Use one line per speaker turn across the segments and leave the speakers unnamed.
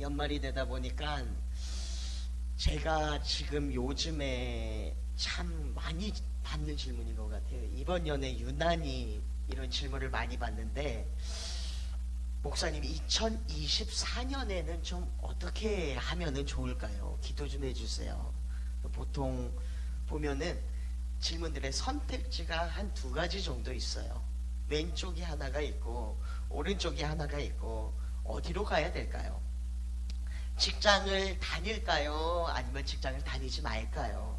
연말이 되다 보니까 제가 지금 요즘에 참 많이 받는 질문인 것 같아요. 이번 연에 유난히 이런 질문을 많이 받는데, 목사님이 2024년에는 좀 어떻게 하면은 좋을까요? 기도 좀 해주세요. 보통 보면은 질문들의 선택지가 한 두 가지 정도 있어요. 왼쪽이 하나가 있고 오른쪽이 하나가 있고, 어디로 가야 될까요? 직장을 다닐까요? 아니면 직장을 다니지 말까요?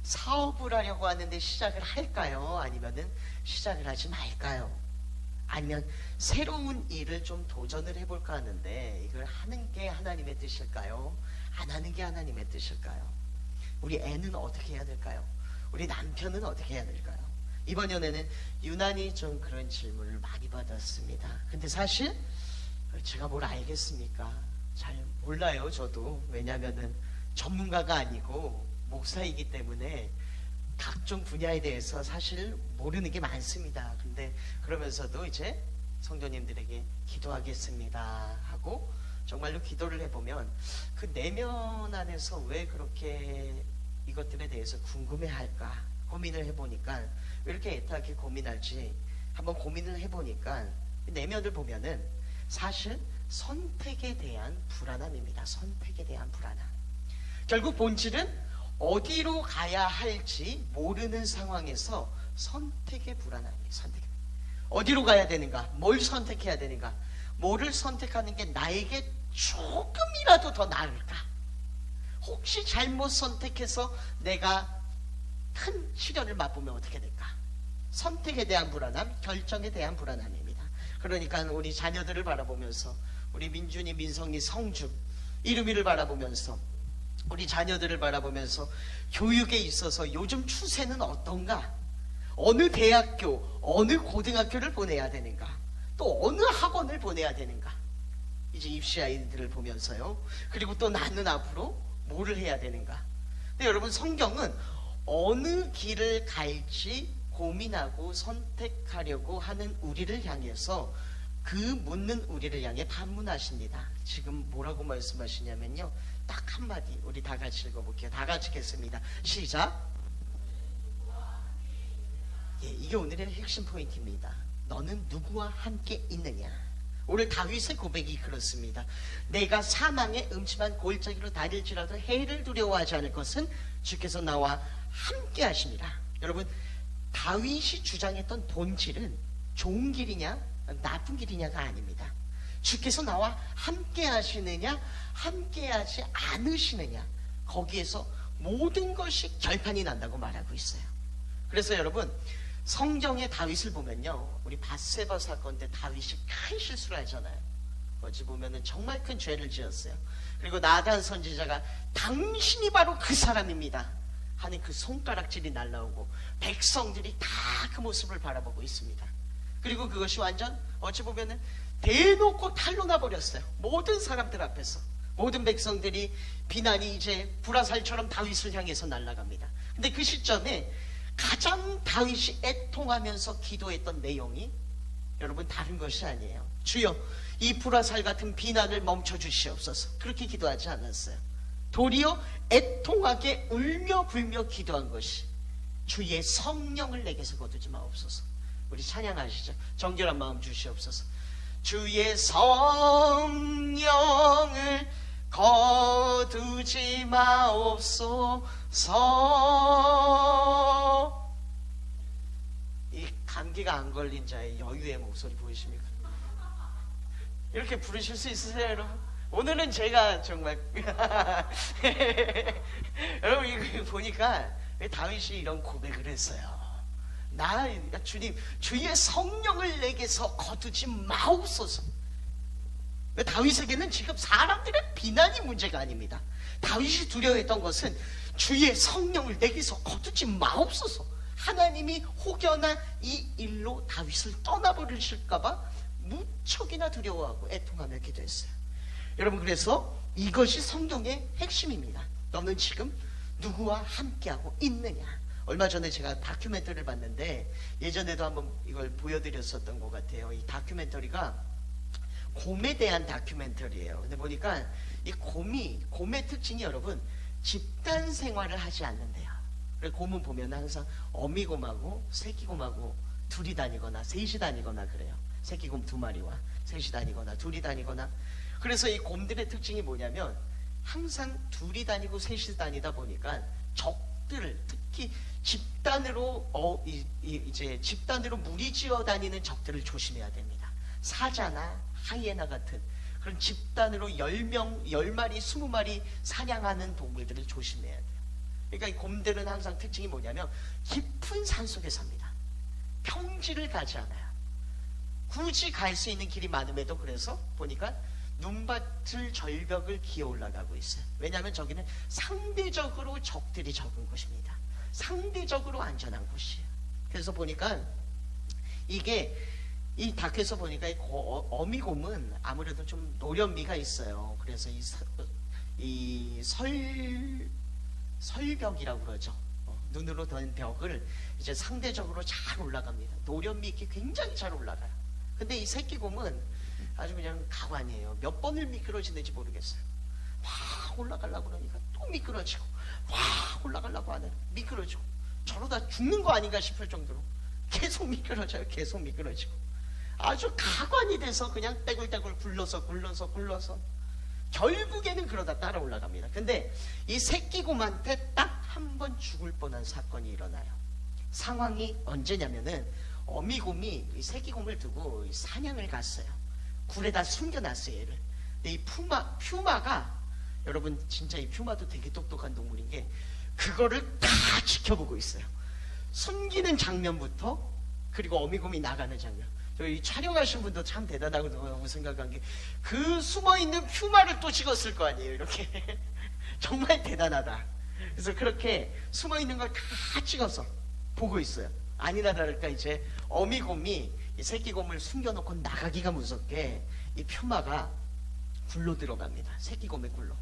사업을 하려고 하는데 시작을 할까요? 아니면은 시작을 하지 말까요? 아니면 새로운 일을 좀 도전을 해볼까 하는데, 이걸 하는 게 하나님의 뜻일까요? 안 하는 게 하나님의 뜻일까요? 우리 애는 어떻게 해야 될까요? 우리 남편은 어떻게 해야 될까요? 이번 연에는 유난히 좀 그런 질문을 많이 받았습니다. 근데 사실 제가 뭘 알겠습니까? 잘 몰라요, 저도. 왜냐하면은 전문가가 아니고 목사이기 때문에 각종 분야에 대해서 사실 모르는 게 많습니다. 근데 그러면서도 이제 성도님들에게 기도하겠습니다 하고 정말로 기도를 해보면, 그 내면 안에서 왜 그렇게 이것들에 대해서 궁금해할까 고민을 해보니까, 왜 이렇게 애타게 고민할지 한번 고민을 해보니까 내면을 보면은 사실 선택에 대한 불안함입니다. 선택에 대한 불안함. 결국 본질은 어디로 가야 할지 모르는 상황에서 선택의 불안함이에요. 선택. 어디로 가야 되는가? 뭘 선택해야 되는가? 뭐를 선택하는 게 나에게 조금이라도 더 나을까? 혹시 잘못 선택해서 내가 큰 시련을 맛보면 어떻게 될까? 선택에 대한 불안함, 결정에 대한 불안함입니다. 그러니까 우리 자녀들을 바라보면서, 우리 민준이, 민성이, 성주, 이름이를 바라보면서, 우리 자녀들을 바라보면서 교육에 있어서 요즘 추세는 어떤가? 어느 대학교, 어느 고등학교를 보내야 되는가? 또 어느 학원을 보내야 되는가? 이제 입시 아이들을 보면서요. 그리고 또 나는 앞으로 뭐를 해야 되는가? 근데 여러분, 성경은 어느 길을 갈지 고민하고 선택하려고 하는 우리를 향해서, 그 묻는 우리를 향해 반문하십니다. 지금 뭐라고 말씀하시냐면요, 딱 한마디 우리 다 같이 읽어볼게요. 다 같이 읽겠습니다. 시작. 예, 이게 오늘의 핵심 포인트입니다. 너는 누구와 함께 있느냐? 오늘 다윗의 고백이 그렇습니다. 내가 사망의 음침한 골짜기로 다닐지라도 해를 두려워하지 않을 것은 주께서 나와 함께 하십니다. 여러분, 다윗이 주장했던 본질은 좋은 길이냐 나쁜 길이냐가 아닙니다. 주께서 나와 함께 하시느냐 함께 하지 않으시느냐, 거기에서 모든 것이 결판이 난다고 말하고 있어요. 그래서 여러분, 성경의 다윗을 보면요, 우리 밧세바 사건 때 다윗이 큰 실수를 하잖아요. 어찌 보면은 정말 큰 죄를 지었어요. 그리고 나단 선지자가 당신이 바로 그 사람입니다 하는 그 손가락질이 날라오고 백성들이 다 그 모습을 바라보고 있습니다. 그리고 그것이 완전 어찌 보면은 대놓고 탄로나 버렸어요. 모든 사람들 앞에서 모든 백성들이 비난이 이제 불화살처럼 다윗을 향해서 날아갑니다. 근데 그 시점에 가장 다윗이 애통하면서 기도했던 내용이 여러분 다른 것이 아니에요. 주여, 이 불화살 같은 비난을 멈춰 주시옵소서. 그렇게 기도하지 않았어요. 도리어 애통하게 울며 불며 기도한 것이, 주의 성령을 내게서 거두지 마옵소서. 우리 찬양하시죠. 정결한 마음 주시옵소서. 주의 성령을 거두지 마옵소서. 이 감기가 안 걸린 자의 여유의 목소리 보이십니까? 이렇게 부르실 수 있으세요, 여러분? 오늘은 제가 정말 여러분, 이거 보니까 다윗이 이런 고백을 했어요. 나 주님, 주의 성령을 내게서 거두지 마옵소서. 다윗에게는 지금 사람들의 비난이 문제가 아닙니다. 다윗이 두려워했던 것은 주의 성령을 내게서 거두지 마옵소서. 하나님이 혹여나 이 일로 다윗을 떠나버리실까봐 무척이나 두려워하고 애통하며 기도했어요. 여러분, 그래서 이것이 성경의 핵심입니다. 너는 지금 누구와 함께하고 있느냐? 얼마 전에 제가 다큐멘터리를 봤는데, 예전에도 한번 이걸 보여드렸었던 것 같아요. 이 다큐멘터리가 곰에 대한 다큐멘터리예요. 근데 보니까 이 곰의 특징이 여러분 집단 생활을 하지 않는데요. 그래서 곰은 보면 항상 어미곰하고 새끼곰하고 둘이 다니거나 셋이 다니거나 그래요. 새끼곰 2마리와 셋이 다니거나 둘이 다니거나. 그래서 이 곰들의 특징이 뭐냐면 항상 둘이 다니고 셋이 다니다 보니까 적들을, 특히 집단으로 이제 집단으로 무리지어 다니는 적들을 조심해야 됩니다. 사자나 하이에나 같은 그런 집단으로 10마리, 20마리 사냥하는 동물들을 조심해야 돼요. 그러니까 이 곰들은 항상 특징이 뭐냐면 깊은 산속에 삽니다. 평지를 가지 않아요. 굳이 갈 수 있는 길이 많음에도 그래서 보니까 눈밭을 절벽을 기어 올라가고 있어요. 왜냐하면 저기는 상대적으로 적들이 적은 곳입니다. 상대적으로 안전한 곳이에요. 그래서 보니까 이게 이 다큐에서 보니까 이 어미곰은 아무래도 좀 노련미가 있어요. 그래서 이 설벽이라고 그러죠. 눈으로 된 벽을 이제 상대적으로 잘 올라갑니다. 노련미 있게 굉장히 잘 올라가요. 근데 이 새끼곰은 아주 그냥 가관이에요. 몇 번을 미끄러지는지 모르겠어요. 확 올라가려고 그러니까 또 미끄러지고, 확 올라가려고 하는 미끄러지고, 저러다 죽는 거 아닌가 싶을 정도로 계속 미끄러져요. 계속 미끄러지고 아주 가관이 돼서 그냥 떼굴떼굴 굴러서 결국에는 그러다 따라 올라갑니다. 근데 이 새끼곰한테 딱 한 번 죽을 뻔한 사건이 일어나요. 상황이 언제냐면은 어미곰이 이 새끼곰을 두고 사냥을 갔어요. 굴에다 숨겨놨어요, 얘를. 근데 이 퓨마가, 여러분 진짜 이 퓨마도 되게 똑똑한 동물인 게 그거를 다 지켜보고 있어요. 숨기는 장면부터, 그리고 어미곰이 나가는 장면. 저희 촬영하신 분도 참 대단하다고 생각한 게 그 숨어있는 퓨마를 또 찍었을 거 아니에요, 이렇게. 정말 대단하다. 그래서 그렇게 숨어있는 걸 다 찍어서 보고 있어요. 아니나 다를까 이제 어미곰이 이 새끼곰을 숨겨놓고 나가기가 무섭게 이 퓨마가 굴로 들어갑니다. 새끼곰의 굴로.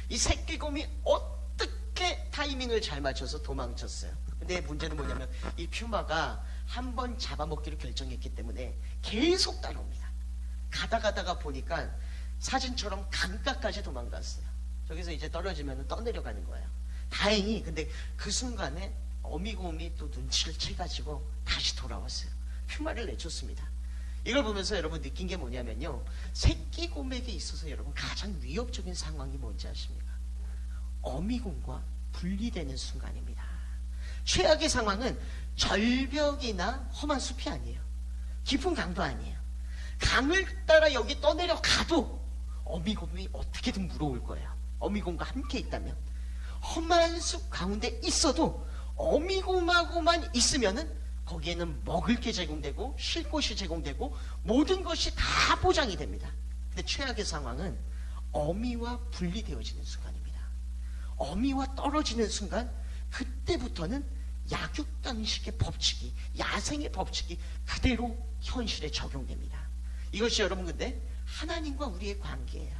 이 새끼곰이 어떻게 타이밍을 잘 맞춰서 도망쳤어요. 근데 문제는 뭐냐면 이 퓨마가 한 번 잡아먹기로 결정했기 때문에 계속 따라옵니다. 가다가 보니까 사진처럼 강가까지 도망갔어요. 저기서 이제 떨어지면 떠내려가는 거예요. 다행히 근데 그 순간에 어미곰이 또 눈치를 채가지고 다시 돌아왔어요. 퓨마를 내쫓습니다. 이걸 보면서 여러분 느낀 게 뭐냐면요, 새끼곰에게 있어서 여러분 가장 위협적인 상황이 뭔지 아십니까? 어미곰과 분리되는 순간입니다. 최악의 상황은 절벽이나 험한 숲이 아니에요. 깊은 강도 아니에요. 강을 따라 여기 떠내려가도 어미곰이 어떻게든 물어올 거예요. 어미곰과 함께 있다면. 험한 숲 가운데 있어도 어미곰하고만 있으면은 거기에는 먹을 게 제공되고 쉴 곳이 제공되고 모든 것이 다 보장이 됩니다. 근데 최악의 상황은 어미와 분리되어지는 순간입니다. 어미와 떨어지는 순간, 그때부터는 약육강식의 법칙이, 야생의 법칙이 그대로 현실에 적용됩니다. 이것이 여러분 근데 하나님과 우리의 관계예요.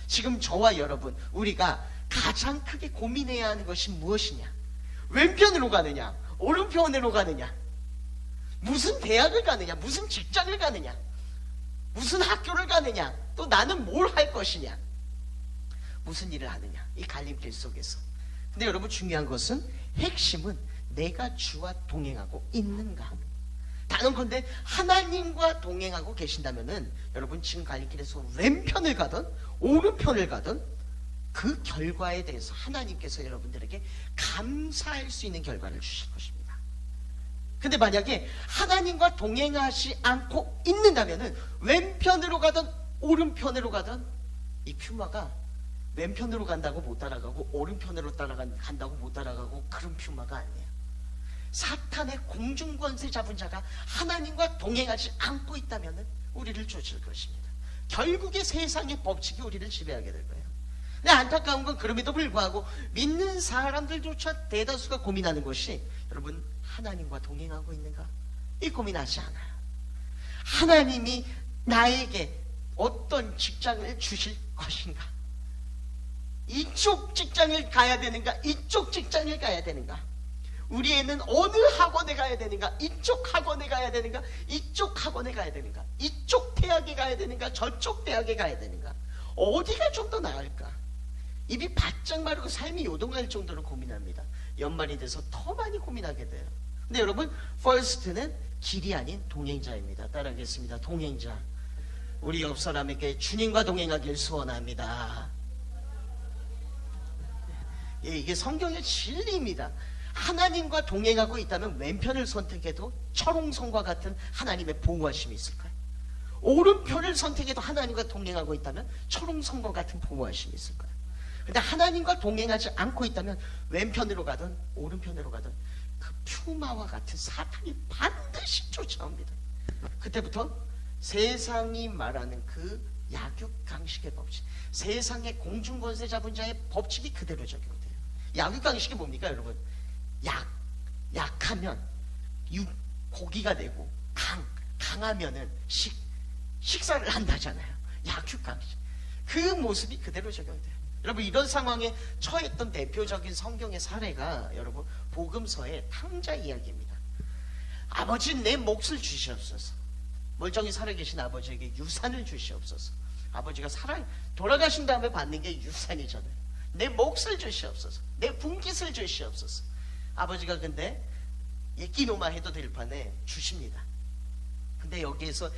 지금 저와 여러분, 우리가 가장 크게 고민해야 하는 것이 무엇이냐? 왼편으로 가느냐? 오른편으로 가느냐? 무슨 대학을 가느냐? 무슨 직장을 가느냐? 무슨 학교를 가느냐? 또 나는 뭘 할 것이냐? 무슨 일을 하느냐? 이 갈림길 속에서. 근데 여러분 중요한 것은, 핵심은 내가 주와 동행하고 있는가? 단언컨대 하나님과 동행하고 계신다면은 여러분 지금 갈림길에서 왼편을 가든 오른편을 가든 그 결과에 대해서 하나님께서 여러분들에게 감사할 수 있는 결과를 주실 것입니다. 근데 만약에 하나님과 동행하지 않고 있는다면은 왼편으로 가든 오른편으로 가든 이 퓨마가 왼편으로 간다고 못 따라가고 오른편으로 간다고 못 따라가고 그런 퓨마가 아니에요. 사탄의 공중권세 잡은 자가 하나님과 동행하지 않고 있다면은 우리를 쫓을 것입니다. 결국에 세상의 법칙이 우리를 지배하게 될 거예요. 근데 안타까운 건 그럼에도 불구하고 믿는 사람들조차 대다수가 고민하는 것이, 여러분 하나님과 동행하고 있는가? 이 고민하지 않아요. 하나님이 나에게 어떤 직장을 주실 것인가? 이쪽 직장을 가야 되는가? 이쪽 직장을 가야 되는가? 우리 애는 어느 학원에 가야 되는가? 이쪽 학원에 가야 되는가? 이쪽 학원에 가야 되는가? 이쪽 대학에 가야 되는가? 저쪽 대학에 가야 되는가? 어디가 좀 더 나을까? 입이 바짝 마르고 삶이 요동할 정도로 고민합니다. 연말이 돼서 더 많이 고민하게 돼요. 근데 여러분, first는 길이 아닌 동행자입니다. 따라하겠습니다. 동행자. 우리 옆 사람에게 주님과 동행하길 소원합니다. 예, 이게 성경의 진리입니다. 하나님과 동행하고 있다면 왼편을 선택해도 철옹성과 같은 하나님의 보호하심이 있을까요? 오른편을 선택해도 하나님과 동행하고 있다면 철옹성과 같은 보호하심이 있을까요? 근데 하나님과 동행하지 않고 있다면 왼편으로 가든 오른편으로 가든 그 퓨마와 같은 사탄이 반드시 쫓아옵니다. 그때부터 세상이 말하는 그 약육강식의 법칙, 세상의 공중권세 잡은 자의 법칙이 그대로 적용돼요. 약육강식이 뭡니까 여러분? 약하면 고기가 되고 강하면은 식사를 한다잖아요. 약육강식. 그 모습이 그대로 적용돼요. 여러분, 이런 상황에 처했던 대표적인 성경의 사례가 여러분 복음서의 탕자 이야기입니다. 아버지는 내 몫을 주시옵소서. 멀쩡히 살아계신 아버지에게 유산을 주시옵소서. 아버지가 돌아가신 다음에 받는 게 유산이잖아요. 내 몫을 주시옵소서. 내 분깃을 주시옵소서. 아버지가 근데 예끼노마 해도 될 판에 주십니다. 근데 여기에서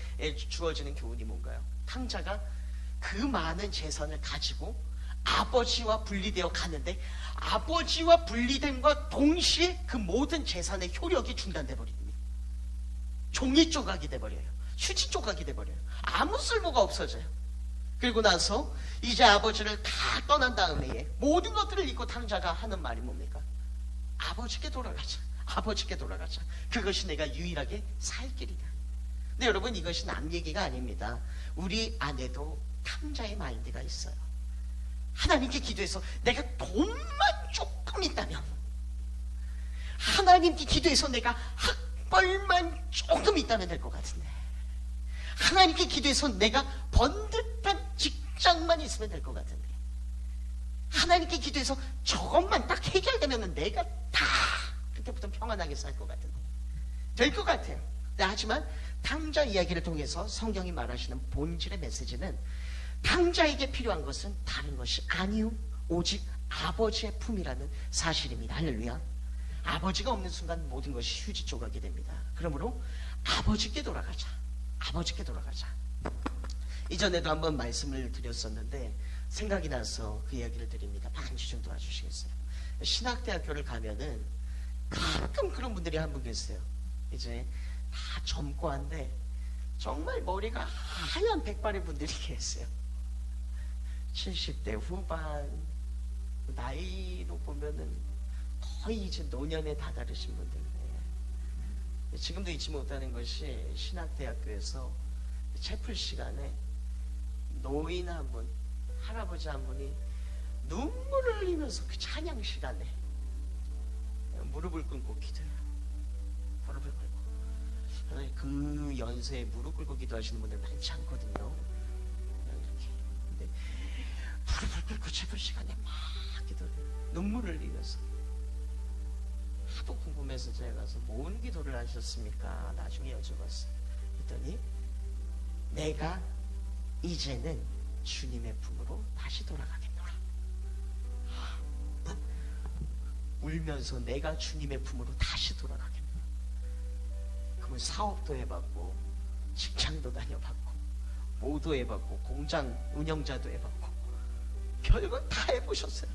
주어지는 교훈이 뭔가요? 탕자가 그 많은 재산을 가지고 아버지와 분리되어 가는데 아버지와 분리됨과 동시에 그 모든 재산의 효력이 중단돼 버립니다. 종이 조각이 돼버려요. 휴지 조각이 돼버려요. 아무 쓸모가 없어져요. 그리고 나서 이제 아버지를 다 떠난 다음에 모든 것들을 잊고 탕자가 하는 말이 뭡니까? 아버지께 돌아가자. 아버지께 돌아가자. 그것이 내가 유일하게 살 길이다. 근데 여러분, 이것이 남 얘기가 아닙니다. 우리 안에도 탕자의 마인드가 있어요. 하나님께 기도해서 내가 돈만 조금 있다면, 하나님께 기도해서 내가 학벌만 조금 있다면 될 것 같은데, 하나님께 기도해서 내가 번듯한 직장만 있으면 될 것 같은데, 하나님께 기도해서 저것만 딱 해결되면 내가 다 그때부터 평안하게 살 것 같은데, 될 것 같아요. 네, 하지만 탕자 이야기를 통해서 성경이 말하시는 본질의 메시지는 탕자에게 필요한 것은 다른 것이 아니요 오직 아버지의 품이라는 사실입니다. 할렐루야. 아버지가 없는 순간 모든 것이 휴지 조각이 됩니다. 그러므로 아버지께 돌아가자. 아버지께 돌아가자. 이전에도 한번 말씀을 드렸었는데 생각이 나서 그 이야기를 드립니다. 반주 좀 도와주시겠어요? 신학대학교를 가면은 가끔 그런 분들이 한 분 계세요. 이제 다 젊고 한데 정말 머리가 하얀 백발의 분들이 계세요. 70대 후반, 나이로 보면은 거의 이제 노년에 다다르신 분들인데, 지금도 잊지 못하는 것이 신학대학교에서 채플 시간에 노인 한 분, 할아버지 한 분이 눈물을 흘리면서 그 찬양 시간에 무릎을 꿇고 기도해요. 무릎을 꿇고. 그 연세에 무릎 꿇고 기도하시는 분들 많지 않거든요. 이렇게. 근데 무릎을 꿇고 채플 시간에 막 기도해요. 눈물을 흘리면서. 하도 궁금해서 제가 가서 뭔 기도를 하셨습니까? 나중에 여쭤봤어요. 그랬더니 내가 이제는 주님의 품으로 다시 돌아가겠노라. 울면서 내가 주님의 품으로 다시 돌아가겠노라. 그러면 사업도 해봤고 직장도 다녀봤고 모도 해봤고 공장 운영자도 해봤고 별걸 다 해보셨어요.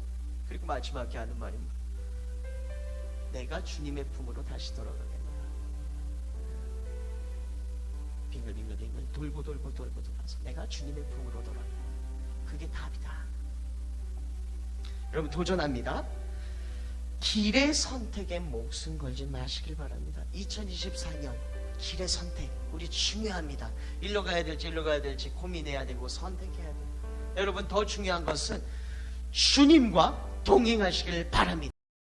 그리고 마지막에 하는 말이 내가 주님의 품으로 다시 돌아가겠노라. 빙글빙글 돌고 돌아서 내가 주님의 품으로 돌아가. 그게 답이다. 여러분, 도전합니다. 길의 선택에 목숨 걸지 마시길 바랍니다. 2024년 길의 선택 우리 중요합니다. 일로 가야 될지 고민해야 되고 선택해야 돼요. 여러분, 더 중요한 것은 주님과 동행하시길 바랍니다.